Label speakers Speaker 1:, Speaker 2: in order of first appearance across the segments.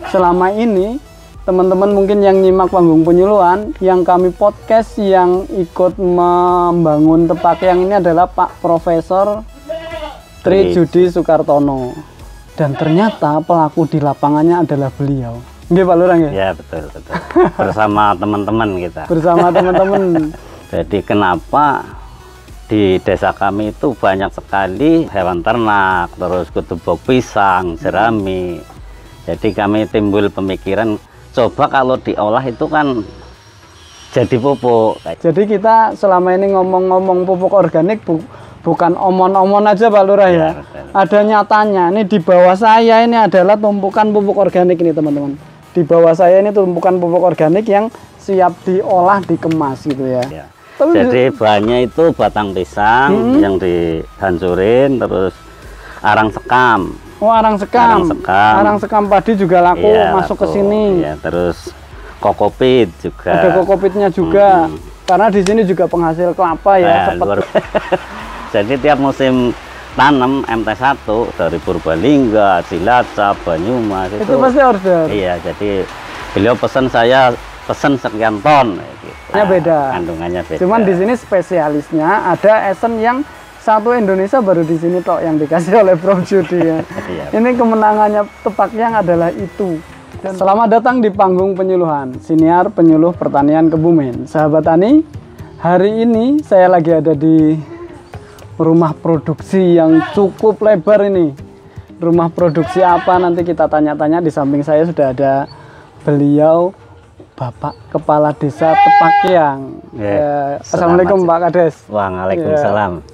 Speaker 1: selama ini teman-teman mungkin yang nyimak Panggung Penyuluhan, yang kami podcast yang ikut membangun Tepak Yang ini adalah Pak Profesor Tri Judi Sukartono. Dan ternyata pelaku di lapangannya adalah beliau. Nggih Pak Lurah ya?
Speaker 2: Ya betul. Bersama teman-teman kita.
Speaker 1: Bersama teman-teman.
Speaker 2: Jadi kenapa di desa kami itu banyak sekali hewan ternak, terus kutubok pisang, jerami. Jadi kami timbul pemikiran, coba kalau diolah itu kan jadi pupuk. Jadi
Speaker 1: kita selama ini ngomong-ngomong pupuk organik bukan omon-omon aja Pak Lurah ya. Ada nyatanya. Ini di bawah saya ini adalah tumpukan pupuk organik ini teman-teman. Di bawah saya ini tumpukan pupuk organik yang siap diolah, dikemas gitu ya.
Speaker 2: Jadi bahannya itu batang pisang yang dihancurin, terus arang sekam.
Speaker 1: Oh, arang sekam. Arang sekam padi juga laku masuk ke sini.
Speaker 2: Ya, terus kokopit juga.
Speaker 1: Ada kokopitnya juga. Karena di sini juga penghasil kelapa ya.
Speaker 2: Jadi tiap musim tanam MT1 dari Purbalingga, Cilacap, Banyumas
Speaker 1: itu pasti order.
Speaker 2: Iya, jadi beliau pesan sekian ton gitu.
Speaker 1: Beda.
Speaker 2: Kandungannya beda.
Speaker 1: Cuman di sini spesialisnya ada esen yang satu Indonesia baru di sini tok yang dikasih oleh Prof Judi ya. Ini kemenangannya Tepak Yang adalah itu. Dan selamat datang di Panggung Penyuluhan, siniar penyuluh pertanian Kebumen. Sahabat tani, hari ini saya lagi ada di rumah produksi yang cukup lebar ini. Rumah produksi apa nanti kita tanya-tanya. Di samping saya sudah ada beliau, Bapak Kepala Desa Tepak Yang. Assalamualaikum Pak Kades.
Speaker 2: Waalaikumsalam.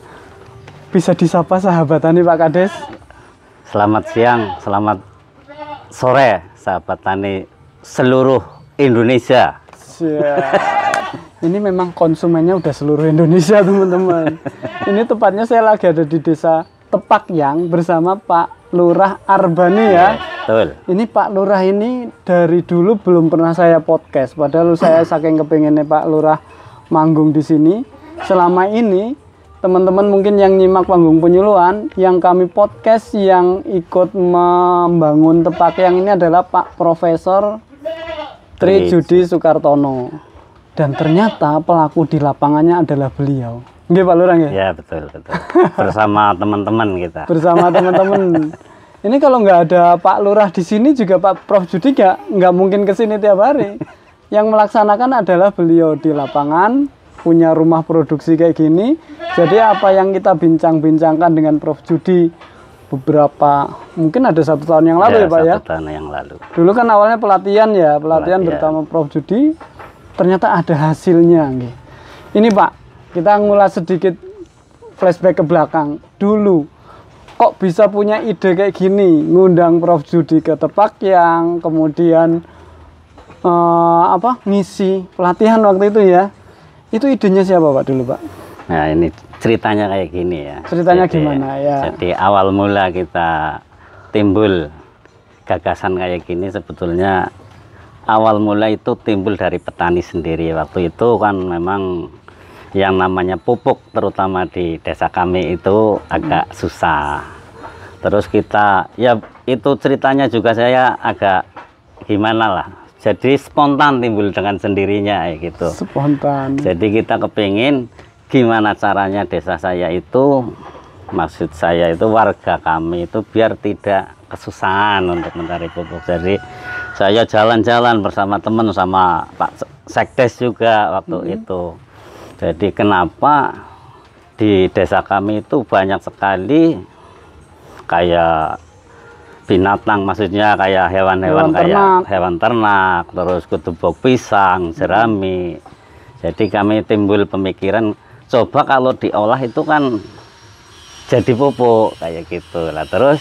Speaker 1: Bisa disapa sahabat tani Pak Kades?
Speaker 2: Selamat siang, selamat sore sahabat tani seluruh Indonesia. Ini memang konsumennya udah seluruh Indonesia teman-teman. Ini tepatnya saya lagi ada di desa Tepak Yang bersama Pak Lurah Arbani ya. Betul. Ini
Speaker 1: Pak Lurah ini dari dulu belum pernah saya podcast. Padahal saya saking kepengennya Pak Lurah manggung di sini. Selama ini teman-teman mungkin yang nyimak Panggung Penyuluhan, yang kami podcast yang ikut membangun Tepak Yang ini adalah Pak Profesor Tri Judi Sukartono. Dan ternyata pelaku di lapangannya adalah beliau. Nggih Pak Lurah ya?
Speaker 2: Ya betul. Bersama teman-teman kita.
Speaker 1: Bersama teman-teman. Ini kalau nggak ada Pak Lurah di sini juga Pak Prof Judi nggak mungkin ke sini tiap hari. Yang melaksanakan adalah beliau di lapangan, punya rumah produksi kayak gini. Jadi apa yang kita bincang-bincangkan dengan Prof Judi beberapa, mungkin ada 1 tahun yang lalu ya Pak ya?
Speaker 2: 1 tahun yang lalu.
Speaker 1: Dulu kan awalnya pelatihan bersama Prof Judi. Ternyata ada hasilnya. Ini Pak, kita ngulas sedikit flashback ke belakang. Dulu kok bisa punya ide kayak gini, ngundang Prof Judi ke Tepak Yang, kemudian ngisi pelatihan waktu itu ya. Itu idenya siapa Pak dulu Pak?
Speaker 2: Nah ini ceritanya kayak gini ya.
Speaker 1: Ceritanya gimana ya?
Speaker 2: Jadi awal mula kita timbul gagasan kayak gini sebetulnya awal mula itu timbul dari petani sendiri. Waktu itu kan memang yang namanya pupuk terutama di desa kami itu agak susah. Terus kita ya itu ceritanya juga saya agak gimana lah. Jadi spontan timbul dengan sendirinya gitu. Spontan. Jadi kita kepingin gimana caranya desa saya itu, maksud saya itu warga kami itu biar tidak kesusahan untuk mencari pupuk. Jadi saya jalan-jalan bersama teman, sama Pak Sekdes juga waktu itu. Jadi kenapa di desa kami itu banyak sekali kayak binatang, maksudnya kayak hewan-hewan kayak hewan ternak, terus kutubok pisang, jerami. Jadi kami timbul pemikiran, coba kalau diolah itu kan jadi pupuk kayak gitu lah. Terus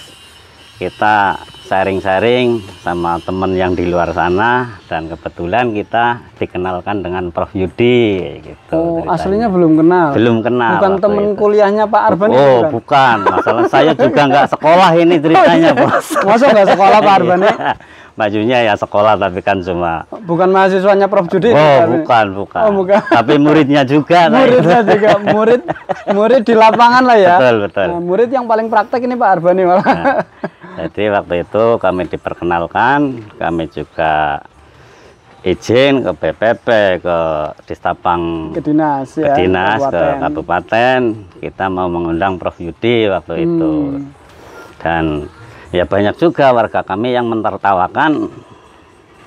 Speaker 2: kita sharing-sharing sama temen yang di luar sana, dan kebetulan kita dikenalkan dengan Prof Yudi gitu.
Speaker 1: Oh, aslinya belum kenal?
Speaker 2: Belum kenal.
Speaker 1: Bukan temen kuliahnya Pak Arbani?
Speaker 2: Oh, bukan. Masalah saya juga nggak sekolah ini ceritanya, Bos.
Speaker 1: Masa nggak sekolah Pak Arbani?
Speaker 2: majunya ya sekolah, tapi kan cuma
Speaker 1: bukan mahasiswanya Prof Judi.
Speaker 2: Bukan.
Speaker 1: Oh, bukan.
Speaker 2: Tapi muridnya juga.
Speaker 1: Muridnya juga, murid di lapangan lah ya.
Speaker 2: Betul.
Speaker 1: Nah, murid yang paling praktek ini Pak Arbani malah.
Speaker 2: Nah, jadi waktu itu kami diperkenalkan, kami juga izin ke BPP, ke Distapang,
Speaker 1: ke dinas, ya,
Speaker 2: ke kabupaten. Kita mau mengundang Prof Yudi waktu itu. Dan ya banyak juga warga kami yang mentertawakan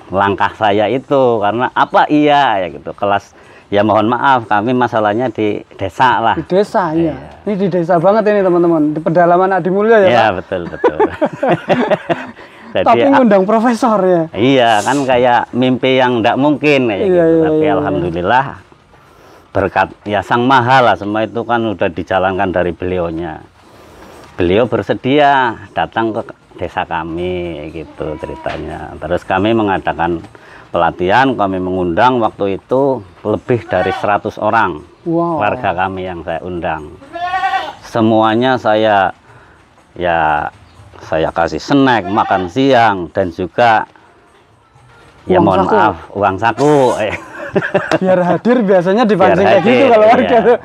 Speaker 2: langkah saya itu, karena apa iya ya gitu, kelas ya mohon maaf kami masalahnya di desa lah.
Speaker 1: Di desa ya. Ini di desa banget ini teman-teman, di pedalaman Adi Mulya ya.
Speaker 2: Iya,
Speaker 1: Pak?
Speaker 2: betul. Jadi,
Speaker 1: tapi ngundang profesor ya.
Speaker 2: Iya, kan kayak mimpi yang tidak mungkin kayak gitu. Tapi alhamdulillah berkat ya Sang Maha lah, semua itu kan udah dijalankan dari beliaunya. Beliau bersedia datang ke desa kami gitu ceritanya. Terus kami mengadakan pelatihan, kami mengundang waktu itu lebih dari 100 orang warga kami yang saya undang. Semuanya saya kasih snack, makan siang, dan juga ya mohon maaf uang saku.
Speaker 1: Biar hadir biasanya dipancing kayak gitu kalau warga.
Speaker 2: Iya.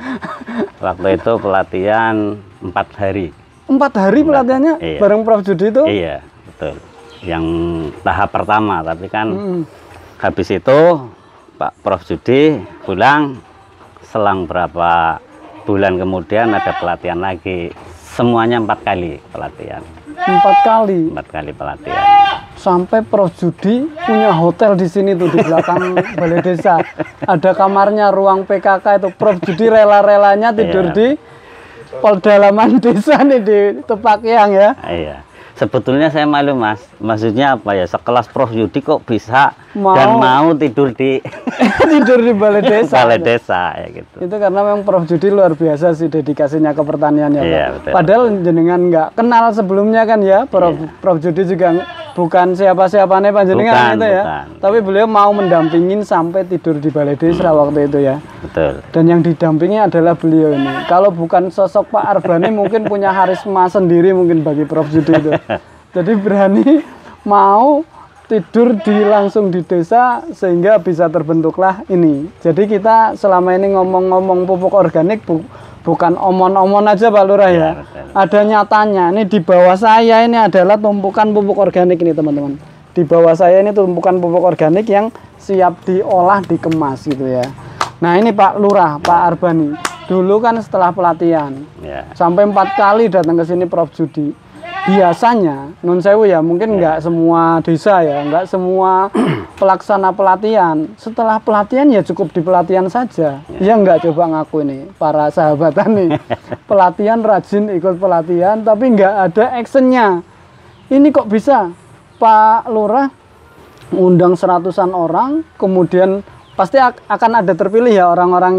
Speaker 2: Waktu itu pelatihan 4 hari.
Speaker 1: 4 hari pelatihannya bareng Prof Judi itu?
Speaker 2: Iya, betul. Yang tahap pertama, tapi kan habis itu Pak Prof Judi pulang, selang berapa bulan kemudian ada pelatihan lagi. Semuanya 4 kali pelatihan.
Speaker 1: 4 kali?
Speaker 2: 4 kali pelatihan.
Speaker 1: Sampai Prof Judi punya hotel di sini tuh, di belakang balai desa. Ada kamarnya, ruang PKK itu. Prof Judi rela-relanya tidur di pedalaman desa nih, di Tepakyang ya.
Speaker 2: Iya. Sebetulnya saya malu Mas, maksudnya apa ya, sekelas Prof Yudi kok bisa dan mau tidur di
Speaker 1: tidur di balai desa.
Speaker 2: Balai desa ya gitu.
Speaker 1: Itu karena memang Prof Judi luar biasa sih dedikasinya ke pertanian ya,
Speaker 2: iya,
Speaker 1: Pak. Padahal jenengan nggak kenal sebelumnya kan ya, Prof Judi juga bukan siapa-siapanya panjenengan itu ya. Tapi beliau mau mendampingin sampai tidur di balai desa waktu itu ya.
Speaker 2: Betul.
Speaker 1: Dan yang didampingi adalah beliau ini. Kalau bukan sosok Pak Arbani mungkin punya karisma sendiri mungkin bagi Prof Judi itu. Jadi berani mau tidur langsung di desa sehingga bisa terbentuklah ini. Jadi kita selama ini ngomong-ngomong pupuk organik bukan omon-omon aja Pak Lurah ya. Ada nyatanya. Ini di bawah saya ini adalah tumpukan pupuk organik ini teman-teman. Di bawah saya ini tumpukan pupuk organik yang siap diolah, dikemas gitu ya. Nah ini Pak Lurah, Pak Arbani. Dulu kan setelah pelatihan sampai 4 kali datang ke sini Prof Judi. Biasanya non sewu ya, mungkin nggak semua desa ya, nggak semua pelaksana pelatihan setelah pelatihan ya cukup di pelatihan saja ya, nggak coba ngaku ini para sahabat nih pelatihan rajin ikut pelatihan tapi nggak ada actionnya. Ini kok bisa Pak Lurah undang 100-an orang, kemudian pasti akan ada terpilih ya orang-orang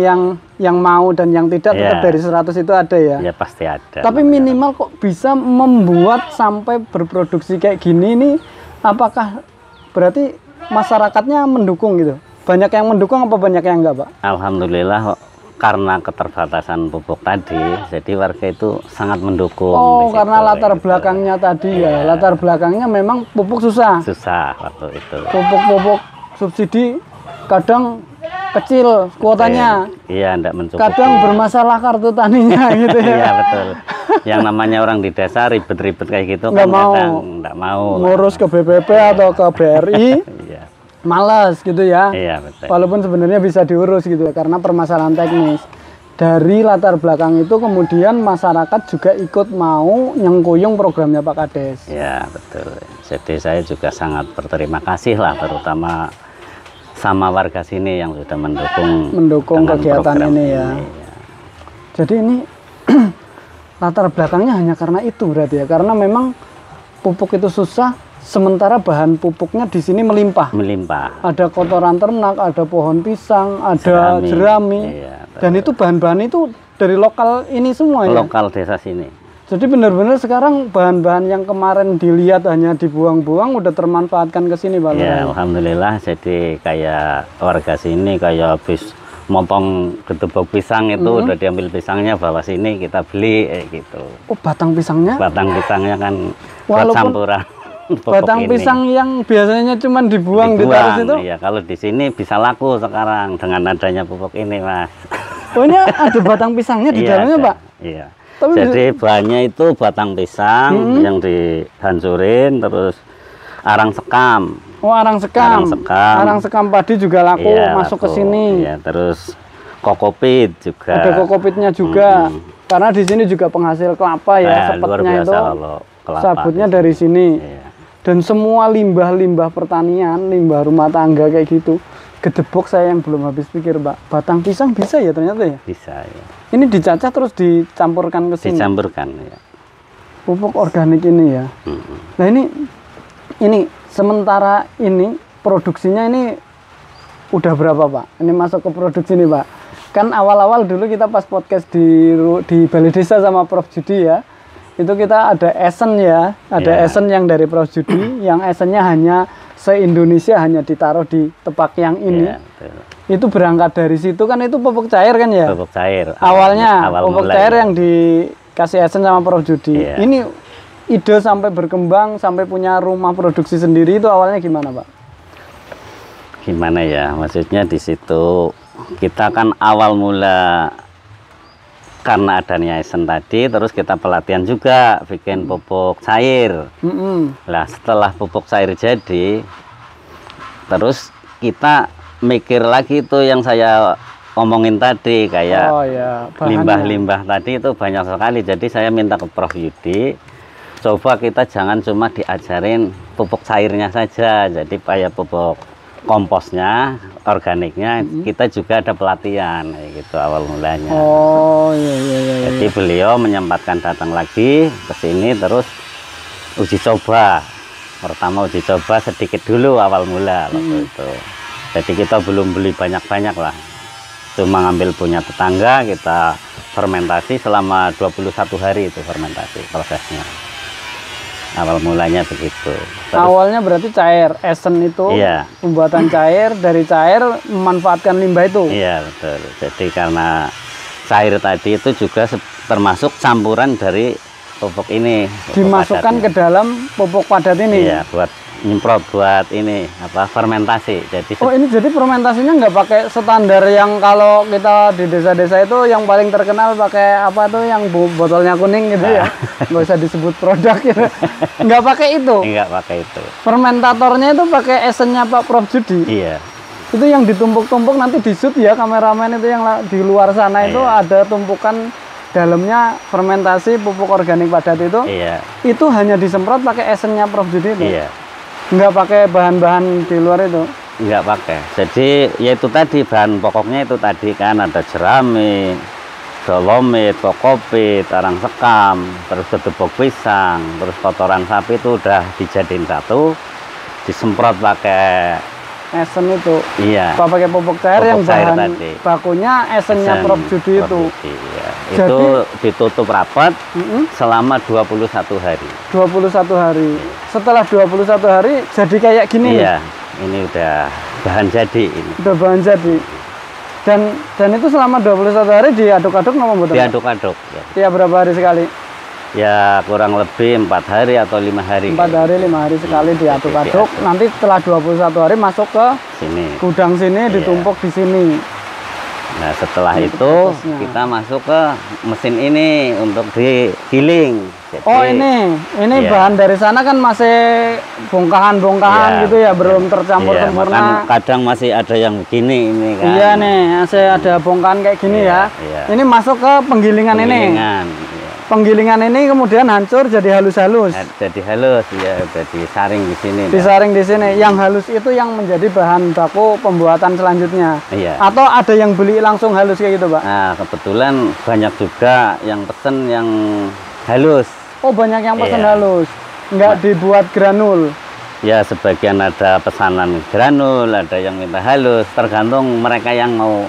Speaker 1: yang mau dan yang tidak, tetap dari 100 itu ada ya.
Speaker 2: Ya pasti ada.
Speaker 1: Tapi minimal kok bisa membuat sampai berproduksi kayak gini nih, apakah berarti masyarakatnya mendukung gitu? Banyak yang mendukung apa banyak yang enggak, Pak?
Speaker 2: Alhamdulillah karena keterbatasan pupuk tadi, jadi warga itu sangat mendukung.
Speaker 1: Oh, karena latar belakangnya tadi ya. Latar belakangnya memang pupuk susah.
Speaker 2: Susah waktu itu.
Speaker 1: Pupuk subsidi kadang kecil kuotanya.
Speaker 2: Iya, enggak mencukupi.
Speaker 1: Kadang bermasalah kartu taninya gitu ya.
Speaker 2: Iya, betul. Yang namanya orang di desa ribet-ribet kayak gitu
Speaker 1: nggak
Speaker 2: kan
Speaker 1: mau.
Speaker 2: Enggak mau.
Speaker 1: Ngurus ke BPP atau ke BRI.
Speaker 2: Iya.
Speaker 1: Malas gitu ya.
Speaker 2: Iya, betul.
Speaker 1: Walaupun sebenarnya bisa diurus gitu ya, karena permasalahan teknis. Dari latar belakang itu kemudian masyarakat juga ikut mau nyengkuyung programnya Pak Kades.
Speaker 2: Iya, betul. Jadi saya juga sangat berterima kasih lah, terutama sama warga sini yang sudah mendukung
Speaker 1: kegiatan ini ya. Jadi ini latar belakangnya hanya karena itu berarti ya, karena memang pupuk itu susah, sementara bahan pupuknya di sini melimpah. Ada kotoran ternak, ada pohon pisang, ada jerami. Iya, dan itu bahan-bahan itu dari lokal ini semua ya.
Speaker 2: Lokal desa sini.
Speaker 1: Jadi benar-benar sekarang bahan-bahan yang kemarin dilihat hanya dibuang-buang udah termanfaatkan ke sini, Pak.
Speaker 2: Ya, alhamdulillah. Jadi kayak warga sini kayak habis motong gedebok pisang itu udah diambil pisangnya bawa sini kita beli gitu.
Speaker 1: Oh, batang pisangnya?
Speaker 2: Batang pisangnya kan buat campuran.
Speaker 1: Batang pisang yang biasanya cuma dibuang, ditaruh itu?
Speaker 2: Iya, kalau di sini bisa laku sekarang dengan adanya pupuk ini, Mas.
Speaker 1: Oh, ini ada batang pisangnya di dalamnya, Pak?
Speaker 2: Iya. Jadi bahannya itu batang pisang yang dihancurin, terus arang sekam.
Speaker 1: Oh, arang sekam. Arang sekam padi juga laku, masuk ke sini.
Speaker 2: Iya, terus kokopit juga.
Speaker 1: Ada kokopitnya juga. Karena di sini juga penghasil kelapa ya, sepetnya itu. Sabutnya dari sini.
Speaker 2: Iya.
Speaker 1: Dan semua limbah-limbah pertanian, limbah rumah tangga kayak gitu. Gedebok saya yang belum habis pikir, Pak. Batang pisang bisa ya ternyata ya?
Speaker 2: Bisa ya.
Speaker 1: Ini dicacah terus dicampurkan ke sini.
Speaker 2: Dicampurkan ya.
Speaker 1: Pupuk organik ini ya. Nah, ini sementara ini produksinya ini udah berapa, Pak? Ini masuk ke produksi nih, Pak. Kan awal-awal dulu kita pas podcast di Balai Desa sama Prof Judi ya. Itu kita ada esen ya, ada esen yang dari Prof Judi, yang esennya hanya se-Indonesia hanya ditaruh di tepak yang ini. Itu berangkat dari situ kan, itu pupuk cair kan ya? Pupuk cair. Awalnya pupuk cair yang dikasih esen sama Prof Judi. Ini ide sampai berkembang sampai punya rumah produksi sendiri itu awalnya gimana, Pak?
Speaker 2: Gimana ya, maksudnya di situ kita kan awal mula karena adanya esen tadi, terus kita pelatihan juga bikin pupuk cair. Nah, setelah pupuk cair jadi, terus kita mikir lagi itu yang saya omongin tadi, kayak limbah-limbah tadi itu banyak sekali. Jadi saya minta ke Prof Yudi, coba kita jangan cuma diajarin pupuk cairnya saja, jadi kayak pupuk komposnya, organiknya, kita juga ada pelatihan gitu awal mulanya. Jadi beliau menyempatkan datang lagi ke sini, terus uji coba. Pertama uji coba sedikit dulu awal mula waktu itu. Jadi kita belum beli banyak-banyak lah, cuma ngambil punya tetangga, kita fermentasi selama 21 hari itu fermentasi prosesnya. Awal mulanya begitu. Terus,
Speaker 1: awalnya berarti cair, esen itu pembuatan cair, dari cair memanfaatkan limbah itu.
Speaker 2: Iya betul. Jadi karena cair tadi itu juga termasuk campuran dari pupuk ini.
Speaker 1: Dimasukkan ke dalam pupuk padat ini.
Speaker 2: Iya, buat nyemprot, buat ini apa fermentasi. Jadi
Speaker 1: ini jadi fermentasinya nggak pakai standar yang kalau kita di desa-desa itu yang paling terkenal pakai apa tuh yang botolnya kuning gitu ya, nggak usah disebut produk gitu. Nggak pakai itu.
Speaker 2: Nggak pakai itu.
Speaker 1: Fermentatornya itu pakai esennya Pak Prof Judi.
Speaker 2: Iya.
Speaker 1: Itu yang ditumpuk-tumpuk nanti di-shoot ya kameramen itu yang di luar sana itu ada tumpukan dalamnya fermentasi pupuk organik padat itu. Itu hanya disemprot pakai esennya Prof Judi itu. Nggak pakai bahan-bahan di luar itu?
Speaker 2: Nggak pakai. Jadi ya itu tadi bahan pokoknya itu tadi kan ada jerami, dolomit, kokopit, arang sekam, terus gedebok pisang, terus kotoran sapi itu udah dijadiin satu, disemprot pakai
Speaker 1: esen itu.
Speaker 2: Iya.
Speaker 1: Apa pakai pupuk cair yang bahan bakunya esennya Prof Judi itu.
Speaker 2: Jadi, itu ditutup rapat selama 21 hari.
Speaker 1: 21 hari. Setelah 21 hari jadi kayak gini.
Speaker 2: Iya. Ini udah bahan jadi ini.
Speaker 1: Udah bahan jadi. Dan itu selama 21 hari diaduk-aduk nggak betul?
Speaker 2: Diaduk-aduk.
Speaker 1: Ya berapa hari sekali?
Speaker 2: Ya kurang lebih 4 hari atau 5 hari.
Speaker 1: 4 hari 5 hari sekali diaduk-aduk. Nanti setelah 21 hari masuk ke sini. Gudang sini ditumpuk di sini.
Speaker 2: Nah setelah itu kita masuk ke mesin ini untuk digiling. Jadi,
Speaker 1: ini bahan dari sana kan masih bongkahan-bongkahan gitu ya, belum tercampur sempurna.
Speaker 2: Kadang masih ada yang begini ini kan.
Speaker 1: Iya nih, masih ada bongkahan kayak gini ya. Ini masuk ke penggilingan ini. Penggilingan ini kemudian hancur jadi halus-halus.
Speaker 2: Jadi halus ya, udah disaring di sini.
Speaker 1: Disaring di sini. Yang halus itu yang menjadi bahan baku pembuatan selanjutnya.
Speaker 2: Iya.
Speaker 1: Atau ada yang beli langsung halus kayak gitu, Pak?
Speaker 2: Nah, kebetulan banyak juga yang pesen yang halus.
Speaker 1: Oh, banyak yang pesen halus. Nggak dibuat granul.
Speaker 2: Ya, sebagian ada pesanan granul, ada yang minta halus, tergantung mereka yang mau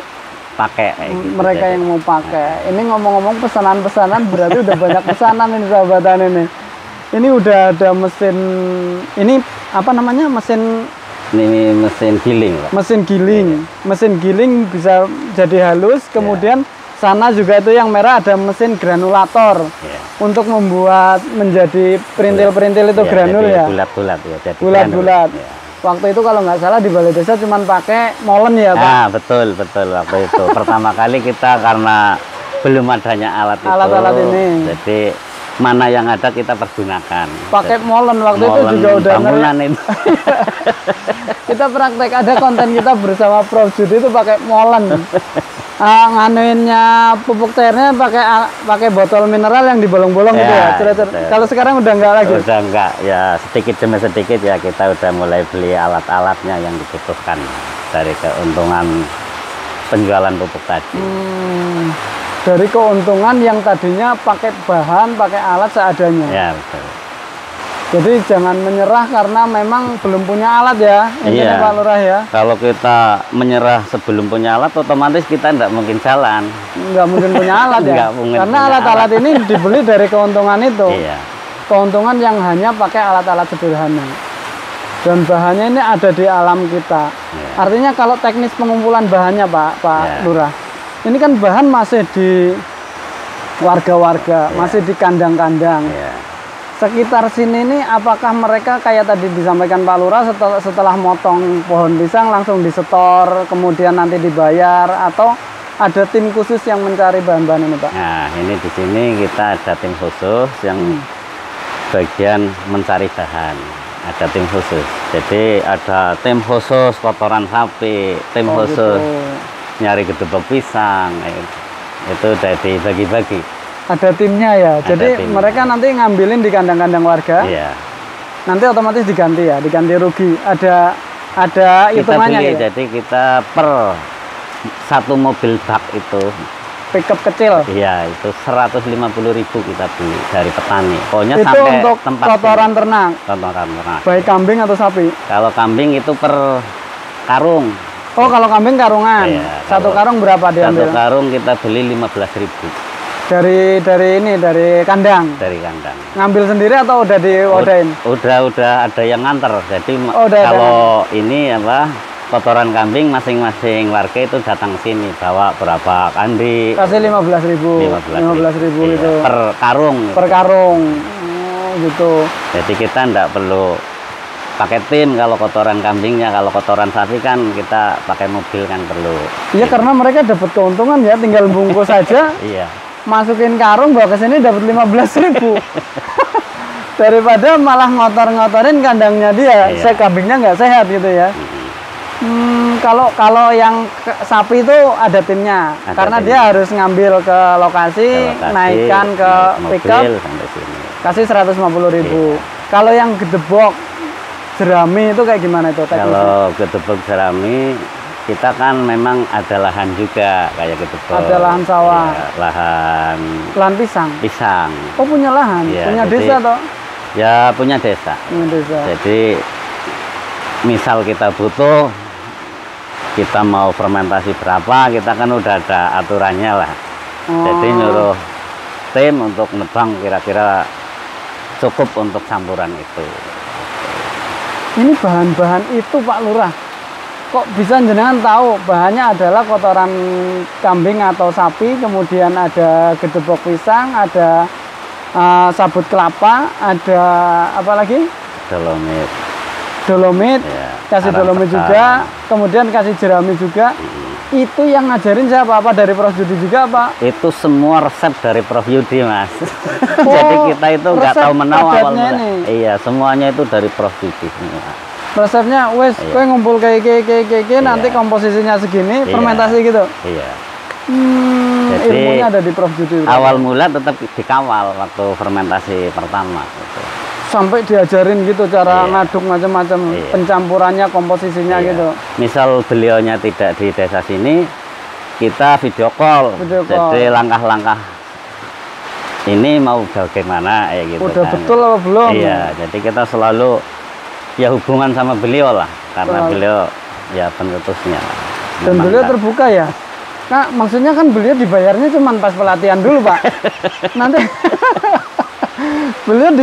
Speaker 2: pakai gitu.
Speaker 1: Mereka yang mau pakai. Ini ngomong-ngomong pesanan-pesanan berarti udah banyak pesanan ini sahabatan ini. Ini udah ada mesin, ini apa namanya, mesin
Speaker 2: ini mesin giling, Pak.
Speaker 1: Mesin giling. Mesin giling bisa jadi halus, kemudian sana juga itu yang merah ada mesin granulator. untuk membuat menjadi perintil-perintil itu granul ya.
Speaker 2: Bulat-bulat ya. Jadi
Speaker 1: bulat-bulat. Ya. Waktu itu kalau nggak salah di Balai Desa cuma pakai molen ya Pak?
Speaker 2: Ah, betul waktu itu. Pertama kali kita karena belum adanya alat-alat
Speaker 1: ini.
Speaker 2: Jadi mana yang ada kita pergunakan.
Speaker 1: Pakai molen waktu itu juga udah
Speaker 2: bangunan itu.
Speaker 1: Kita praktek, ada konten kita bersama Prof Judi itu pakai molen. Nganuinnya pupuk cairnya pakai botol mineral yang dibolong-bolong gitu ya. Kalau sekarang udah enggak lagi.
Speaker 2: Udah enggak, ya sedikit demi sedikit ya kita udah mulai beli alat-alatnya yang dibutuhkan dari keuntungan penjualan pupuk tadi. Dari
Speaker 1: keuntungan yang tadinya pakai bahan, pakai alat seadanya.
Speaker 2: Ya, betul.
Speaker 1: Jadi jangan menyerah karena memang belum punya alat ya,
Speaker 2: iya.
Speaker 1: Pak Lurah ya.
Speaker 2: Kalau kita menyerah sebelum punya alat, otomatis kita tidak mungkin jalan.
Speaker 1: Nggak mungkin punya alat ya. Karena alat-alat ini dibeli dari keuntungan itu.
Speaker 2: Iya.
Speaker 1: Keuntungan yang hanya pakai alat-alat sederhana. Dan bahannya ini ada di alam kita. Iya. Artinya kalau teknis pengumpulan bahannya Pak iya. Lurah, ini kan bahan masih di warga-warga, iya. Masih di kandang-kandang. Iya. Sekitar sini nih, apakah mereka kayak tadi disampaikan Pak Lurah setelah motong pohon pisang langsung disetor, kemudian nanti dibayar, atau ada tim khusus yang mencari bahan-bahan ini Pak?
Speaker 2: Nah, ini di sini kita ada tim khusus yang bagian mencari bahan. Ada tim khusus. Jadi ada tim khusus kotoran sapi, tim khusus nyari gedebok pisang. Itu udah dibagi-bagi.
Speaker 1: Ada timnya ya, jadi timnya. Mereka nanti ngambilin di kandang-kandang warga.
Speaker 2: Iya.
Speaker 1: Nanti otomatis diganti ya, diganti rugi. Ada hitungannya
Speaker 2: beli,
Speaker 1: ya.
Speaker 2: Jadi kita per satu mobil bak itu
Speaker 1: pickup kecil.
Speaker 2: Iya, itu 150.000 kita beli dari petani. Pokoknya
Speaker 1: itu
Speaker 2: sampai
Speaker 1: untuk
Speaker 2: tempat
Speaker 1: kotoran ternak.
Speaker 2: Kotoran ternak.
Speaker 1: Baik kambing atau sapi?
Speaker 2: Kalau kambing itu per karung.
Speaker 1: Oh, kalau kambing karungan. Iya, satu karung berapa diambil?
Speaker 2: Satu karung kita beli 15.000.
Speaker 1: Dari kandang.
Speaker 2: Dari kandang.
Speaker 1: Ngambil sendiri atau udah diodain?
Speaker 2: Udah ada yang nganter. Jadi kalau ini apa kotoran kambing masing-masing warga itu datang sini bawa berapa kandi.
Speaker 1: Kasih 15.000. 15.000 itu.
Speaker 2: Per karung.
Speaker 1: Per karung. Oh, gitu.
Speaker 2: Jadi kita enggak perlu pakai tim kalau kotoran kambingnya. Kalau kotoran sapi kan kita pakai mobil kan perlu.
Speaker 1: Iya, karena mereka dapat keuntungan ya, tinggal bungkus saja.
Speaker 2: Iya. Masukin
Speaker 1: karung bawa ke sini dapat 15.000. Daripada malah ngotor-ngotorin kandangnya dia,
Speaker 2: iya.
Speaker 1: Kambingnya nggak sehat gitu ya. Kalau yang sapi itu ada timnya, karena timnya. Dia harus ngambil ke lokasi naikkan ke pickup, kasih 150.000. Iya. Kalau yang gedebok jerami itu kayak gimana itu?
Speaker 2: Kalau gedebok jerami kita kan memang ada lahan juga kayak gitu.
Speaker 1: Ada lahan sawah.
Speaker 2: Ya, lahan
Speaker 1: pisang.
Speaker 2: Pisang.
Speaker 1: Oh, punya lahan,
Speaker 2: ya,
Speaker 1: punya
Speaker 2: jadi,
Speaker 1: desa toh?
Speaker 2: Ya, punya desa. Jadi misal kita butuh, kita mau fermentasi berapa, kita kan udah ada aturannya lah. Jadi nyuruh tim untuk nebang kira-kira cukup untuk campuran itu.
Speaker 1: Ini bahan-bahan itu Pak Lurah. Kok bisa jenengan tahu bahannya adalah kotoran kambing atau sapi, kemudian ada gedebok pisang, ada sabut kelapa, ada apa lagi? Dolomit, ya, kasih dolomit juga, kemudian kasih jerami juga. Itu yang ngajarin siapa? Apa dari Prof Yudi juga Pak?
Speaker 2: Itu semua resep dari Prof Yudi Mas. Jadi kita itu nggak tahu menau awal mula. Iya, semuanya itu dari Prof Yudi semua.
Speaker 1: Resepnya wes
Speaker 2: iya.
Speaker 1: Kue ngumpul kayak iya. Nanti komposisinya segini, iya. Fermentasi gitu.
Speaker 2: Iya.
Speaker 1: Jadi ilmunya ada di Prof Yudi.
Speaker 2: Awal mula tetap dikawal waktu fermentasi pertama gitu.
Speaker 1: Sampai diajarin gitu cara ngaduk macam-macam, pencampurannya, komposisinya gitu.
Speaker 2: Misal beliaunya tidak di desa sini, kita video call. Jadi langkah-langkah ini mau bagaimana gitu.
Speaker 1: Udah
Speaker 2: kan.
Speaker 1: Betul apa belum?
Speaker 2: Iya, jadi kita selalu ya hubungan sama beliau lah, karena beliau ya pencetusnya.
Speaker 1: Dan beliau terbuka ya. Nah, maksudnya kan beliau dibayarnya cuma pas pelatihan dulu Pak. Nanti beliau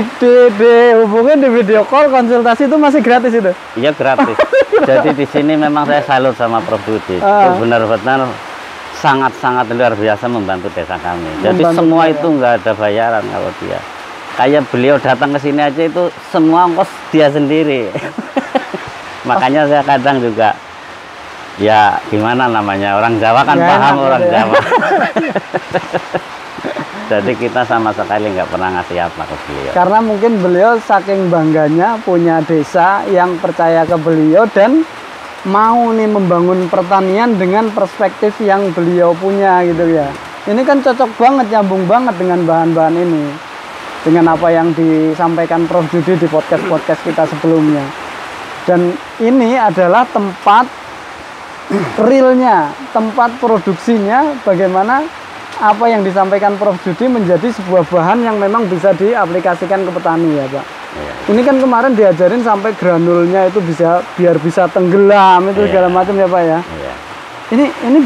Speaker 1: dihubungin di video call, konsultasi itu masih gratis itu?
Speaker 2: Iya gratis. Jadi di sini memang saya salut sama Prof Yudi. Itu benar-benar sangat-sangat luar biasa membantu desa kami. Jadi
Speaker 1: Membantu
Speaker 2: semua
Speaker 1: dia,
Speaker 2: itu nggak ada bayaran kalau dia. Kayak beliau datang ke sini aja itu semua ongkos dia sendiri. Makanya saya kadang juga ya gimana namanya, orang Jawa kan
Speaker 1: Ya,
Speaker 2: paham
Speaker 1: enak
Speaker 2: orang
Speaker 1: gitu ya.
Speaker 2: Jawa. Jadi kita sama sekali nggak pernah ngasih apa ke beliau.
Speaker 1: Karena mungkin beliau saking bangganya punya desa yang percaya ke beliau dan mau nih membangun pertanian dengan perspektif yang beliau punya gitu ya. Ini kan cocok banget, nyambung banget dengan bahan-bahan ini, dengan apa yang disampaikan Prof. Judi di podcast-podcast kita sebelumnya. Dan ini adalah tempat realnya, tempat produksinya, bagaimana apa yang disampaikan Prof. Judi menjadi sebuah bahan yang memang bisa diaplikasikan ke petani ya Pak.
Speaker 2: Iya.
Speaker 1: Ini kan kemarin diajarin sampai granulnya itu bisa biar bisa tenggelam itu segala macam ya Pak ya.
Speaker 2: Iya.
Speaker 1: Ini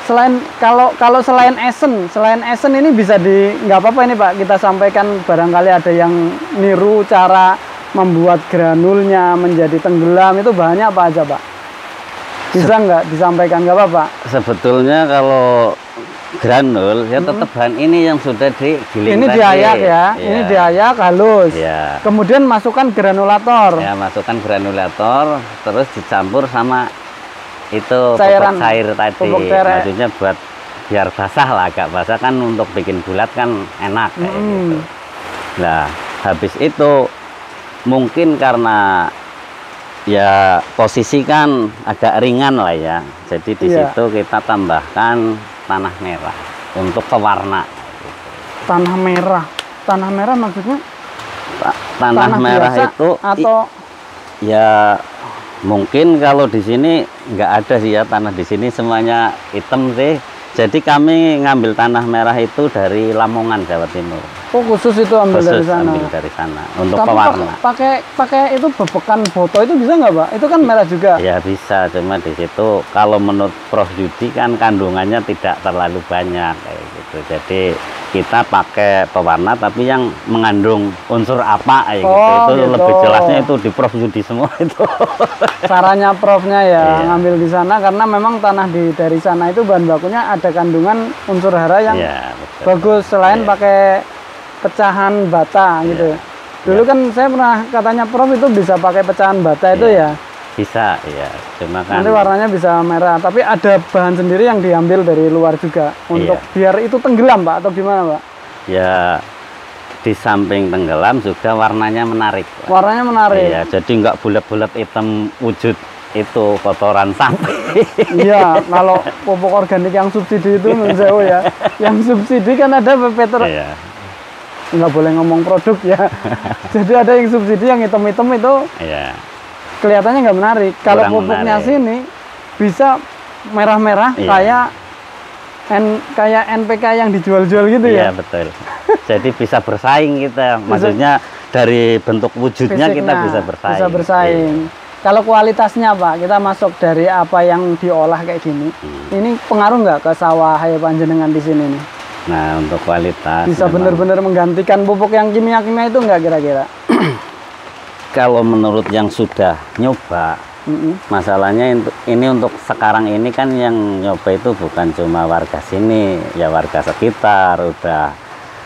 Speaker 1: selain kalau selain esen ini bisa nggak apa-apa ini Pak, kita sampaikan barangkali ada yang niru cara membuat granulnya menjadi tenggelam, itu bahannya apa aja Pak? Bisa nggak disampaikan, nggak apa-apa?
Speaker 2: Sebetulnya kalau granul ya tetap bahan ini yang sudah digiling
Speaker 1: Ini
Speaker 2: tadi.
Speaker 1: diayak ya,
Speaker 2: Iya.
Speaker 1: ini diayak halus.
Speaker 2: Iya.
Speaker 1: Kemudian masukkan granulator.
Speaker 2: Ya, masukkan granulator terus dicampur sama itu
Speaker 1: Cairan,
Speaker 2: pupuk cair tadi.
Speaker 1: pupuk cair.
Speaker 2: Maksudnya buat biar basah lah, agak basah kan, untuk bikin bulat kan enak kayak gitu. Nah, habis itu mungkin karena ya posisi kan agak ringan lah ya. Jadi di
Speaker 1: Iya.
Speaker 2: situ kita tambahkan tanah merah untuk pewarna.
Speaker 1: Tanah merah maksudnya
Speaker 2: Tanah merah
Speaker 1: biasa
Speaker 2: itu
Speaker 1: atau
Speaker 2: ya mungkin kalau di sini nggak ada sih ya, tanah di sini semuanya hitam sih. Jadi kami ngambil tanah merah itu dari Lamongan, Jawa Timur.
Speaker 1: oh khusus itu ambil dari
Speaker 2: Khusus
Speaker 1: sana.
Speaker 2: ambil dari sana untuk
Speaker 1: Tapi
Speaker 2: pewarna.
Speaker 1: pakai itu bebekan foto itu bisa nggak Pak? Itu kan merah juga.
Speaker 2: Ya bisa, cuma di situ kalau menurut Prof. Judi kan kandungannya tidak terlalu banyak kayak gitu. Jadi kita pakai pewarna tapi yang mengandung unsur apa kayak gitu. Itu
Speaker 1: gitu.
Speaker 2: lebih jelasnya itu di Prof. Judi semua itu.
Speaker 1: Caranya Profnya ya
Speaker 2: Iya.
Speaker 1: ngambil di sana, karena memang tanah dari sana itu bahan bakunya ada kandungan unsur hara yang
Speaker 2: Iya, betul.
Speaker 1: bagus, selain
Speaker 2: Iya.
Speaker 1: pakai pecahan bata gitu. Dulu kan saya pernah katanya Prof itu bisa pakai pecahan bata itu ya.
Speaker 2: Bisa, ya. Cuma kan
Speaker 1: Nanti warnanya bisa merah, tapi ada bahan sendiri yang diambil dari luar juga untuk biar itu tenggelam Pak, atau gimana Pak?
Speaker 2: ya di samping tenggelam juga warnanya menarik.
Speaker 1: Warnanya menarik.
Speaker 2: Iya, jadi nggak bulat-bulat hitam wujud itu kotoran sapi.
Speaker 1: Iya, kalau pupuk organik yang subsidi itu menurut saya ya, yang subsidi kan ada Peter,
Speaker 2: Iya.
Speaker 1: nggak boleh ngomong produk ya. Jadi ada yang subsidi yang hitam-hitam itu
Speaker 2: Iya.
Speaker 1: kelihatannya nggak menarik. Kalau
Speaker 2: Kurang
Speaker 1: pupuknya
Speaker 2: menarik.
Speaker 1: sini bisa merah-merah
Speaker 2: Iya.
Speaker 1: kayak NPK yang dijual-jual gitu
Speaker 2: Iya,
Speaker 1: ya.
Speaker 2: betul. Jadi bisa bersaing kita. Maksudnya dari bentuk wujudnya kita
Speaker 1: Fisiknya
Speaker 2: bisa bersaing.
Speaker 1: Bisa bersaing. Kalau kualitasnya Pak, kita masuk dari apa yang diolah kayak gini. Ini pengaruh nggak ke sawah Hai Panjenengan di sini nih?
Speaker 2: Nah, untuk kualitas
Speaker 1: Bisa
Speaker 2: memang
Speaker 1: benar-benar menggantikan pupuk yang kimia-kimia itu nggak kira-kira?
Speaker 2: kalau menurut yang sudah nyoba, masalahnya ini untuk sekarang ini kan yang nyoba itu bukan cuma warga sini, ya warga sekitar, udah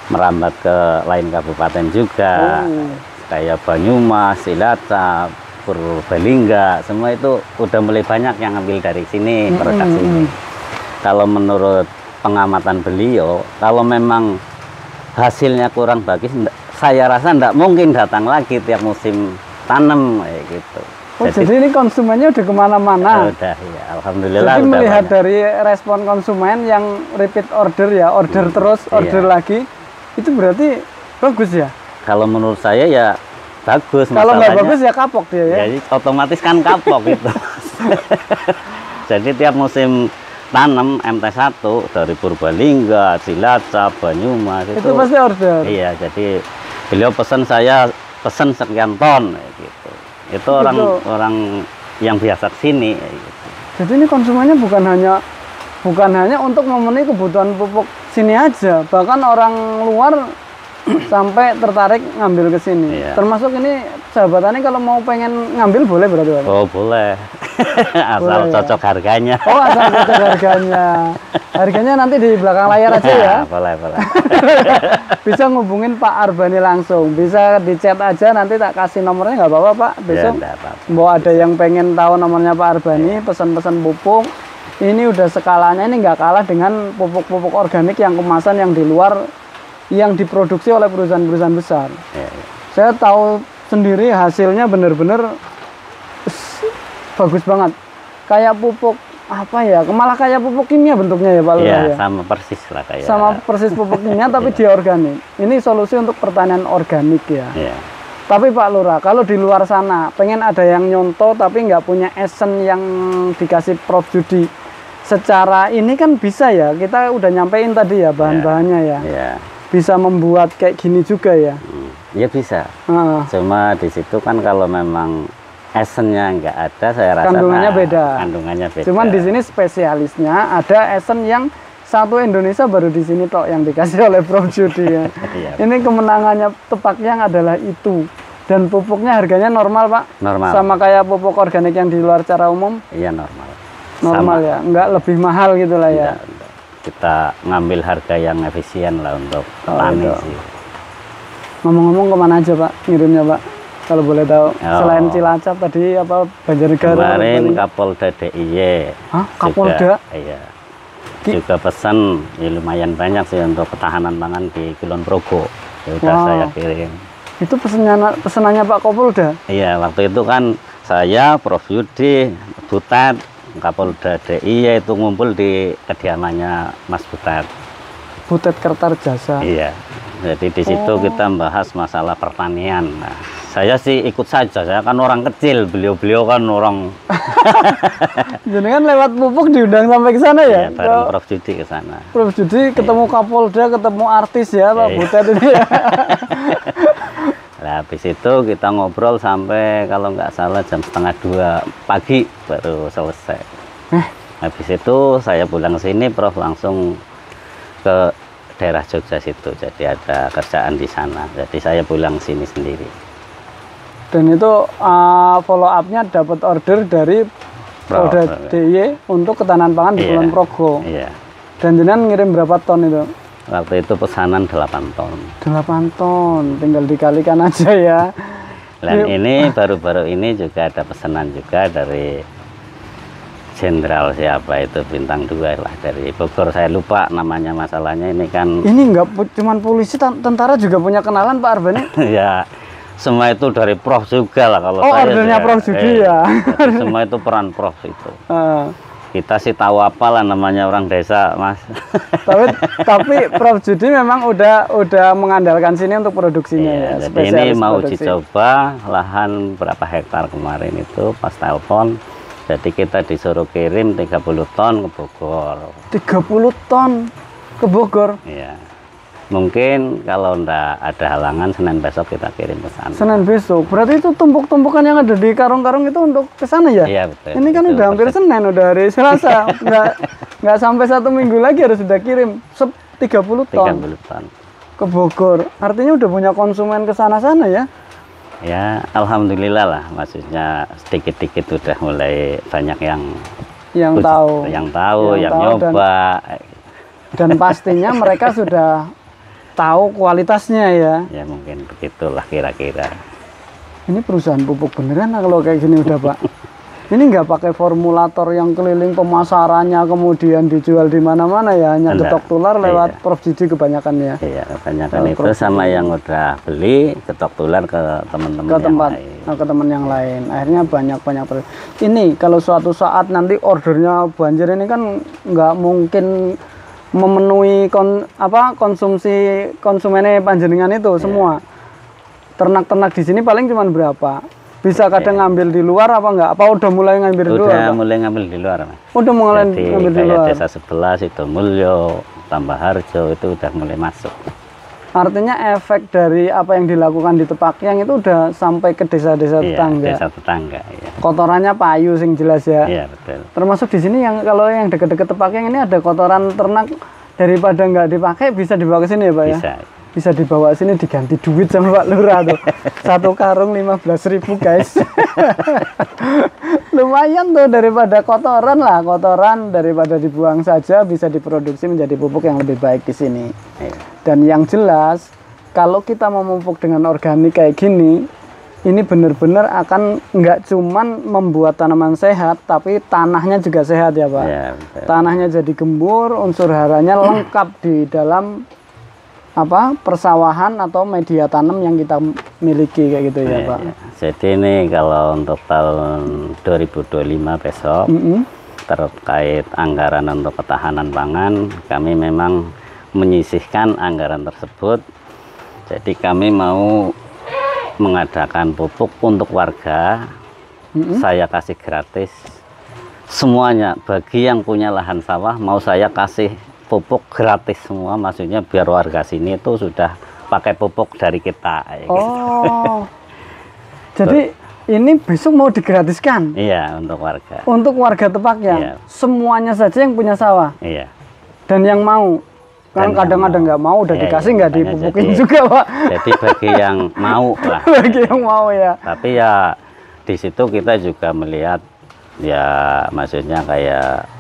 Speaker 2: merambat ke lain kabupaten juga. Kayak Banyumas, Cilacap, Purbalingga, semua itu udah mulai banyak yang ngambil dari sini produk sini. Kalau menurut pengamatan beliau, kalau memang hasilnya kurang bagus, saya rasa enggak mungkin datang lagi tiap musim tanam kayak gitu.
Speaker 1: Oh, jadi ini konsumennya udah kemana-mana.
Speaker 2: Udah ya, alhamdulillah.
Speaker 1: Jadi
Speaker 2: udah
Speaker 1: melihat
Speaker 2: banyak.
Speaker 1: dari respon konsumen yang repeat order ya, order terus, order lagi, itu berarti bagus ya?
Speaker 2: Kalau menurut saya ya bagus.
Speaker 1: Kalau nggak
Speaker 2: masalahnya-
Speaker 1: bagus ya kapok dia ya?
Speaker 2: Jadi otomatis kan kapok gitu. Jadi tiap musim tanam MT1 dari Purbalingga, Cilacap, Banyumas
Speaker 1: Itu pasti order.
Speaker 2: Iya, jadi beliau pesan, saya pesan sekian ton kayak gitu. Itu orang yang biasa kesini kayak gitu.
Speaker 1: Jadi ini konsumennya bukan hanya untuk memenuhi kebutuhan pupuk sini aja, bahkan orang luar sampai tertarik ngambil ke sini.
Speaker 2: Iya.
Speaker 1: Termasuk ini sahabat tani kalau mau pengen ngambil boleh berarti Pak?
Speaker 2: Oh, boleh. Asal cocok harganya.
Speaker 1: Oh, asal cocok harganya. Harganya nanti di belakang layar aja ya.
Speaker 2: Boleh.
Speaker 1: Bisa ngubungin Pak Arbani langsung. Bisa di chat aja, nanti tak kasih nomornya, nggak apa-apa Pak. Besok mau ada yang pengen tahu nomornya Pak Arbani, pesan-pesan pupuk. Ini udah skalanya, ini nggak kalah dengan pupuk-pupuk organik yang kemasan yang di luar, yang diproduksi oleh perusahaan-perusahaan besar. Saya tahu sendiri hasilnya bener-bener bagus banget. Kayak pupuk apa ya? Malah kayak pupuk kimia bentuknya ya Pak Lurah ya.
Speaker 2: Sama persis lah kayak.
Speaker 1: Sama persis pupuk kimia tapi dia organik. Ini solusi untuk pertanian organik ya. Tapi Pak Lurah, kalau di luar sana pengen ada yang nyontoh tapi nggak punya esen yang dikasih Prof Judi, secara ini kan bisa ya. Kita udah nyampein tadi ya bahan-bahannya ya. Bisa membuat kayak gini juga ya.
Speaker 2: Ya bisa. Cuma di situ kan kalau memang esennya nggak ada, saya rasa
Speaker 1: kandungannya beda.
Speaker 2: Kandungannya beda.
Speaker 1: Cuman di sini spesialisnya ada esen yang satu Indonesia baru di sini tok yang dikasih oleh Prof Judi ya. Ini kemenangannya tepaknya adalah itu. Dan pupuknya harganya normal Pak?
Speaker 2: Normal.
Speaker 1: Sama kayak pupuk organik yang di luar secara umum?
Speaker 2: Iya normal.
Speaker 1: Normal sama. Ya, nggak lebih mahal gitu lah ya.
Speaker 2: Enggak. Kita ngambil harga yang efisien lah untuk petani sih.
Speaker 1: Ngomong-ngomong kemana aja Pak ngirimnya Pak? Kalau boleh tahu, selain Cilacap tadi apa Banjarnegara?
Speaker 2: Kemarin Kapolda DIY.
Speaker 1: Hah? Kapolda?
Speaker 2: Iya. Juga pesan ya lumayan banyak sih untuk ketahanan pangan di Kulon Progo. Ya udah saya kirim. Itu
Speaker 1: pesanannya Pak Kapolda?
Speaker 2: Iya, waktu itu kan saya, Prof Yudi, Butat, Kapolda DIY itu ngumpul di kediamannya Mas Butat.
Speaker 1: Butet Kertarjasa.
Speaker 2: Iya. Jadi di situ kita bahas masalah pertanian. Nah, saya sih ikut saja, saya kan orang kecil, beliau kan orang.
Speaker 1: Jadi kan lewat pupuk diundang sampai ke sana ya?
Speaker 2: Iya, bareng Prof Judi ke sana.
Speaker 1: Prof Judi ketemu Kapolda, ketemu artis ya Pak Butet ini ya.
Speaker 2: Nah, habis itu kita ngobrol sampai kalau nggak salah jam 1:30 pagi baru selesai. Habis itu saya pulang sini, Prof langsung ke daerah Jogja situ, jadi ada kerjaan di sana, jadi saya pulang sini sendiri.
Speaker 1: Dan itu follow up-nya dapat order dari Polda DIY untuk ketahanan pangan di Kulon Progo.
Speaker 2: Iya.
Speaker 1: Dan jenengan ngirim berapa ton itu?
Speaker 2: Waktu itu pesanan 8 ton.
Speaker 1: 8 ton, tinggal dikalikan aja ya.
Speaker 2: Dan ini baru-baru ini juga ada pesanan juga dari Jenderal siapa itu bintang 2 lah dari Bogor, saya lupa namanya, masalahnya ini kan. Ini
Speaker 1: nggak cuman polisi, tentara juga punya kenalan Pak Arbani?
Speaker 2: Ya, semua itu dari Prof juga lah kalau saya.
Speaker 1: Ordernya Prof Judi ya.
Speaker 2: Semua itu peran Prof itu. Kita sih tahu apalah namanya orang desa, Mas.
Speaker 1: tapi Prof Judi memang udah mengandalkan sini untuk produksinya ya.
Speaker 2: Jadi ini mau dicoba lahan berapa hektar kemarin itu pas telepon. Jadi kita disuruh kirim 30 ton ke Bogor.
Speaker 1: 30 ton ke Bogor?
Speaker 2: Iya. Mungkin kalau ndak ada halangan Senin besok kita kirim ke sana.
Speaker 1: Senin besok? Berarti itu tumpuk-tumpukan yang ada di karung-karung itu untuk ke sana ya?
Speaker 2: Iya betul.
Speaker 1: Ini kan udah hampir Senin, udah hari Selasa. nggak sampai 1 minggu lagi harus sudah kirim 30 ton.
Speaker 2: 30 ton.
Speaker 1: Ke Bogor. Artinya udah punya konsumen ke sana-sana ya?
Speaker 2: Ya, alhamdulillah lah, maksudnya sedikit-sedikit udah mulai banyak yang
Speaker 1: tahu,
Speaker 2: yang nyoba.
Speaker 1: Dan pastinya mereka sudah tahu kualitasnya ya.
Speaker 2: Ya mungkin begitulah kira-kira.
Speaker 1: Ini perusahaan pupuk beneran kalau kayak gini udah Pak. Ini nggak pakai formulator yang keliling pemasarannya kemudian dijual di mana-mana ya, hanya ketok tular lewat Prof Judi kebanyakan ya.
Speaker 2: Iya, kebanyakan itu sama yang udah beli ketok tular ke teman-teman yang lain.
Speaker 1: Ke teman yang lain. Akhirnya banyak ini kalau suatu saat nanti ordernya banjir ini kan nggak mungkin memenuhi konsumsi konsumennya panjenengan itu semua. Ternak-ternak di sini paling cuma berapa? Bisa kadang ngambil di luar apa enggak? Apa udah mulai ngambil di luar?
Speaker 2: Udah mulai ngambil di luar, Mas.
Speaker 1: Udah mulai ngambil di luar.
Speaker 2: Desa sebelah itu Mulyo, Tambah Harjo itu udah mulai masuk.
Speaker 1: Artinya efek dari apa yang dilakukan di Tepakyang itu udah sampai ke desa-desa tetangga.
Speaker 2: Desa tetangga, iya.
Speaker 1: Kotorannya payu sing jelas ya.
Speaker 2: Iya, betul.
Speaker 1: Termasuk di sini yang kalau yang dekat-dekat Tepakyang ini ada kotoran ternak, daripada nggak dipakai bisa dibawa ke sini ya, Pak ya?
Speaker 2: Bisa.
Speaker 1: bisa dibawa sini diganti duit sama Pak Lurah tuh. Satu karung 15.000 guys. Lumayan tuh, daripada kotoran lah, kotoran daripada dibuang saja bisa diproduksi menjadi pupuk yang lebih baik di sini. Dan yang jelas kalau kita mau memupuk dengan organik kayak gini, ini benar-benar akan nggak cuman membuat tanaman sehat, tapi tanahnya juga sehat ya Pak. Ya, tanahnya jadi gembur, unsur haranya lengkap di dalam persawahan atau media tanam yang kita miliki kayak gitu ya Pak.
Speaker 2: Jadi ini kalau untuk tahun 2025 besok terkait anggaran untuk ketahanan pangan, kami memang menyisihkan anggaran tersebut. Jadi kami mau mengadakan pupuk untuk warga. Saya kasih gratis semuanya, bagi yang punya lahan sawah mau saya kasih pupuk gratis semua, maksudnya biar warga sini itu sudah pakai pupuk dari kita.
Speaker 1: Oh, jadi ini besok mau digratiskan?
Speaker 2: Iya, untuk warga.
Speaker 1: Untuk warga Tepakya, iya. Semuanya saja yang punya sawah?
Speaker 2: Iya.
Speaker 1: Dan yang mau? Kan kadang-kadang nggak mau, udah dikasih nggak dipupukin juga Pak. Jadi
Speaker 2: bagi yang mau lah.
Speaker 1: Bagi yang mau ya.
Speaker 2: Tapi ya di situ kita juga melihat ya, maksudnya kayak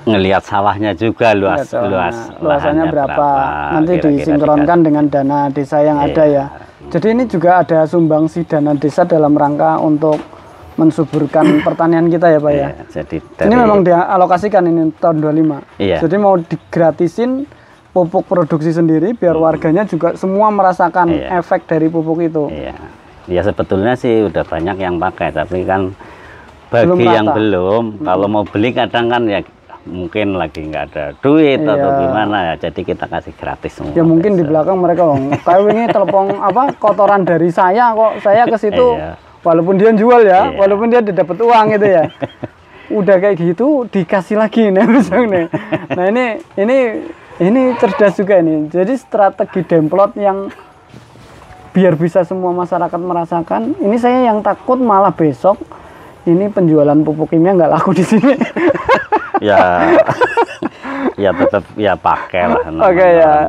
Speaker 2: ngelihat sawahnya juga
Speaker 1: luasannya berapa, nanti disinkronkan dengan dana desa yang ada ya. Jadi ini juga ada sumbangsi dana desa dalam rangka untuk mensuburkan pertanian kita ya Pak ya.
Speaker 2: Jadi
Speaker 1: ini memang dialokasikan ini tahun 25. Jadi mau digratisin pupuk produksi sendiri biar warganya juga semua merasakan efek dari pupuk itu.
Speaker 2: Ya sebetulnya sih udah banyak yang pakai, tapi kan bagi yang belum, kalau mau beli kadang kan ya mungkin lagi nggak ada duit atau gimana ya, jadi kita kasih gratis semua.
Speaker 1: Ya mungkin di belakang mereka kayak ini telepon kotoran dari saya kok, saya ke situ walaupun dia jual ya, walaupun dia dapat uang gitu ya. Udah kayak gitu dikasih lagi nih misalnya. Nah ini cerdas juga ini. Jadi strategi demplot yang biar bisa semua masyarakat merasakan. Ini saya yang takut malah besok ini penjualan pupuk kimia nggak laku di sini. ya tetap ya pakai lah.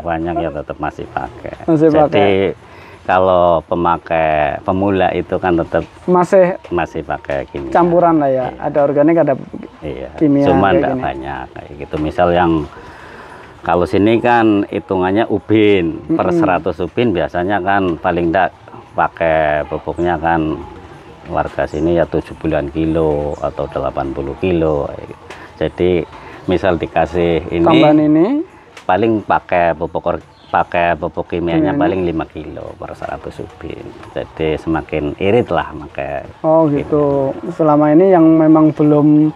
Speaker 1: Banyak ya tetap masih pakai. Jadi kalau pemakai pemula itu kan tetap masih pakai kimia. Campuran lah ya. Ada organik, ada kimia.
Speaker 2: Cuma enggak banyak kayak gitu. Misal yang kalau sini kan hitungannya ubin per 100 ubin biasanya kan paling enggak pakai pupuknya kan warga sini ya 70-an kilo atau 80 kilo. Jadi misal dikasih ini,
Speaker 1: tambahan ini
Speaker 2: paling pakai pupuk kimianya paling 5 kilo per 100 ubin. Jadi semakin irit lah pakai.
Speaker 1: Oh gitu. Selama ini yang memang belum,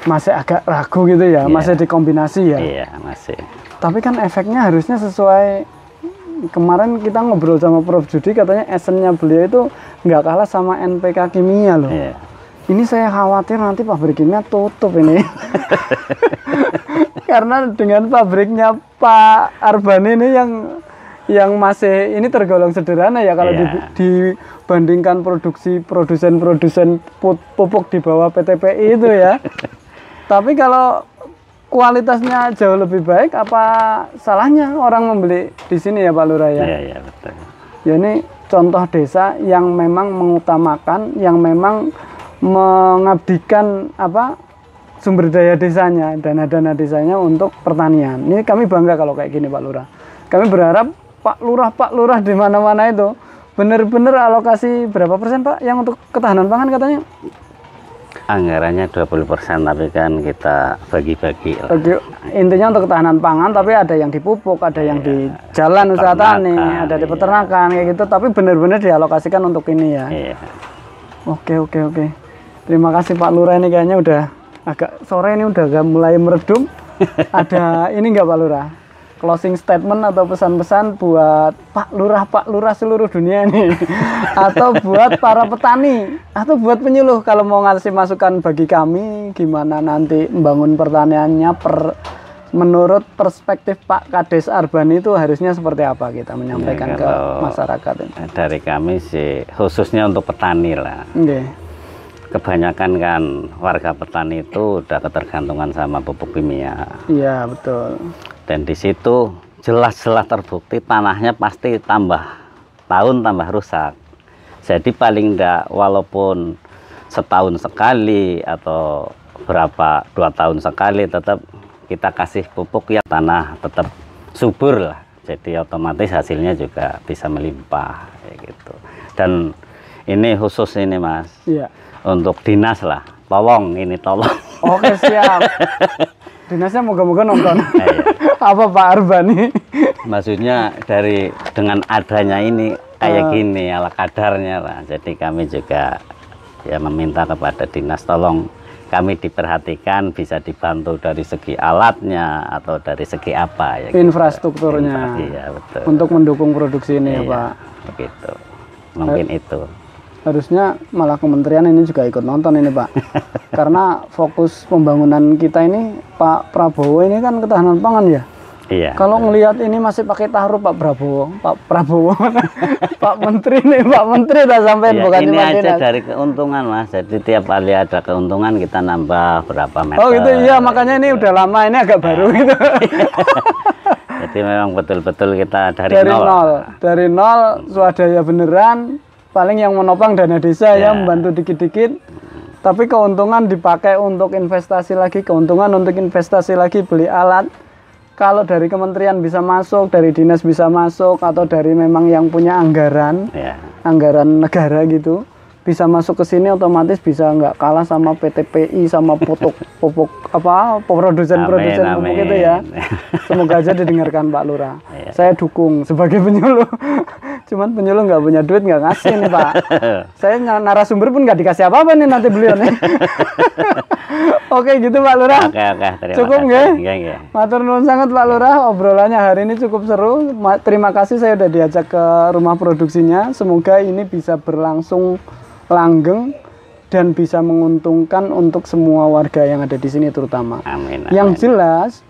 Speaker 1: masih agak ragu gitu ya, masih dikombinasi ya.
Speaker 2: Iya masih.
Speaker 1: Tapi kan efeknya harusnya sesuai. Kemarin kita ngobrol sama Prof Judi, katanya esennya beliau itu nggak kalah sama NPK kimia loh. Ini saya khawatir nanti pabrik kimia tutup ini. Karena dengan pabriknya Pak Arban ini yang masih ini tergolong sederhana ya kalau dibandingkan produsen pupuk di bawah PTPI itu ya. Tapi kalau kualitasnya jauh lebih baik, apa salahnya orang membeli di sini ya Pak Lurah ya?
Speaker 2: Iya betul.
Speaker 1: Ya ini contoh desa yang memang mengutamakan, yang memang mengabdikan sumber daya desanya, dana-dana desanya untuk pertanian. Ini kami bangga kalau kayak gini Pak Lurah. Kami berharap Pak Lurah di mana-mana itu benar-benar alokasi berapa persen Pak yang untuk ketahanan pangan katanya?
Speaker 2: Anggarannya 20%, tapi kan kita bagi-bagi.
Speaker 1: Intinya untuk ketahanan pangan, tapi ada yang dipupuk, ada yang di jalan usaha tani, ada di peternakan kayak gitu, tapi benar-benar dialokasikan untuk ini ya. Oke. Terima kasih Pak Lurah, ini kayaknya udah agak sore ini udah agak mulai meredup. Ada ini enggak Pak Lurah? Closing statement atau pesan-pesan buat Pak Lurah seluruh dunia nih, atau buat para petani, atau buat penyuluh kalau mau ngasih masukan bagi kami gimana nanti membangun pertaniannya menurut perspektif Pak Kades Arban itu harusnya seperti apa kita menyampaikan ke masyarakat ini.
Speaker 2: Dari kami sih khususnya untuk petani lah. Kebanyakan kan warga petani itu udah ketergantungan sama pupuk kimia.
Speaker 1: Iya betul.
Speaker 2: Dan di situ jelas-jelas terbukti tanahnya pasti tambah tahun tambah rusak. Jadi paling enggak walaupun setahun sekali atau berapa 2 tahun sekali tetap kita kasih pupuk ya tanah tetap subur lah. Jadi otomatis hasilnya juga bisa melimpah kayak gitu. Dan ini khusus ini Mas.
Speaker 1: Iya.
Speaker 2: Untuk dinas lah. Tolong ini tolong.
Speaker 1: Oke, siap. Dinasnya moga-moga nonton.
Speaker 2: Iya.
Speaker 1: Apa Pak Arbani?
Speaker 2: Maksudnya dengan adanya ini kayak gini ala kadarnya lah. Jadi kami juga ya meminta kepada dinas tolong kami diperhatikan, bisa dibantu dari segi alatnya atau dari segi apa ya.
Speaker 1: Infrastrukturnya.
Speaker 2: Iya betul.
Speaker 1: Untuk mendukung produksi ini ya
Speaker 2: Iya,
Speaker 1: Pak.
Speaker 2: begitu. Mungkin itu.
Speaker 1: Harusnya malah kementerian ini juga ikut nonton ini Pak. Karena fokus pembangunan kita ini Pak Prabowo ini kan ketahanan pangan ya.
Speaker 2: Iya.
Speaker 1: Kalau ngelihat ini masih pakai taruh Pak Prabowo, Pak Menteri nih, Pak Menteri udah sampai
Speaker 2: Ya,
Speaker 1: bukan
Speaker 2: ini
Speaker 1: cuma
Speaker 2: aja
Speaker 1: dinas.
Speaker 2: dari keuntungan Mas. Jadi tiap kali ada keuntungan kita nambah berapa meter.
Speaker 1: Oh gitu, iya makanya ini udah lama, ini agak baru gitu.
Speaker 2: Jadi memang betul-betul kita dari nol.
Speaker 1: Dari nol, swadaya beneran. Paling yang menopang dana desa ya,
Speaker 2: Ya.
Speaker 1: membantu dikit-dikit. Tapi keuntungan dipakai untuk investasi lagi, beli alat. Kalau dari kementerian bisa masuk, dari dinas bisa masuk, atau dari memang yang punya anggaran,
Speaker 2: Ya.
Speaker 1: anggaran negara gitu, bisa masuk ke sini otomatis bisa nggak kalah sama PTPI, sama pupuk produsen
Speaker 2: Amin,
Speaker 1: pupuk itu ya.
Speaker 2: amin.
Speaker 1: Semoga aja didengarkan Pak Lurah.
Speaker 2: Iya.
Speaker 1: Saya dukung sebagai penyuluh. Cuman penyuluh nggak punya duit, nggak ngasih nih Pak. Saya narasumber pun nggak dikasih apa-apa nih nanti beliau nih. Oke gitu Pak Lurah.
Speaker 2: Oke, terima
Speaker 1: Cukup
Speaker 2: kasih.
Speaker 1: nggih?
Speaker 2: Nggih, nggih.
Speaker 1: Matur nuwun sangat Pak Lurah, obrolannya hari ini cukup seru. Terima kasih saya udah diajak ke rumah produksinya. Semoga ini bisa berlangsung langgeng dan bisa menguntungkan untuk semua warga yang ada di sini terutama.
Speaker 2: Amin.
Speaker 1: Yang jelas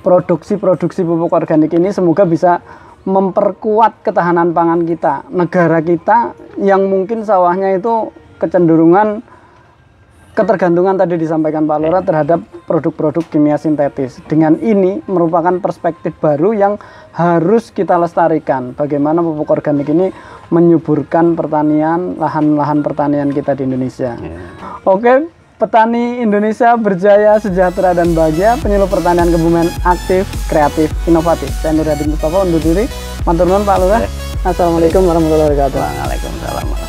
Speaker 1: produksi-produksi pupuk organik ini semoga bisa memperkuat ketahanan pangan kita, negara kita yang mungkin sawahnya itu kecenderungan ketergantungan tadi disampaikan Pak Lurah terhadap produk-produk kimia sintetis. Dengan ini merupakan perspektif baru yang harus kita lestarikan. Bagaimana pupuk organik ini menyuburkan pertanian, lahan-lahan pertanian kita di Indonesia. Oke, petani Indonesia berjaya, sejahtera dan bahagia. Penyuluh pertanian Kebumen aktif, kreatif, inovatif. Saya Nur Hadi Mustafa undur diri. Matur nuwun Pak Lurah. Assalamualaikum warahmatullahi wabarakatuh.
Speaker 2: Waalaikumsalam.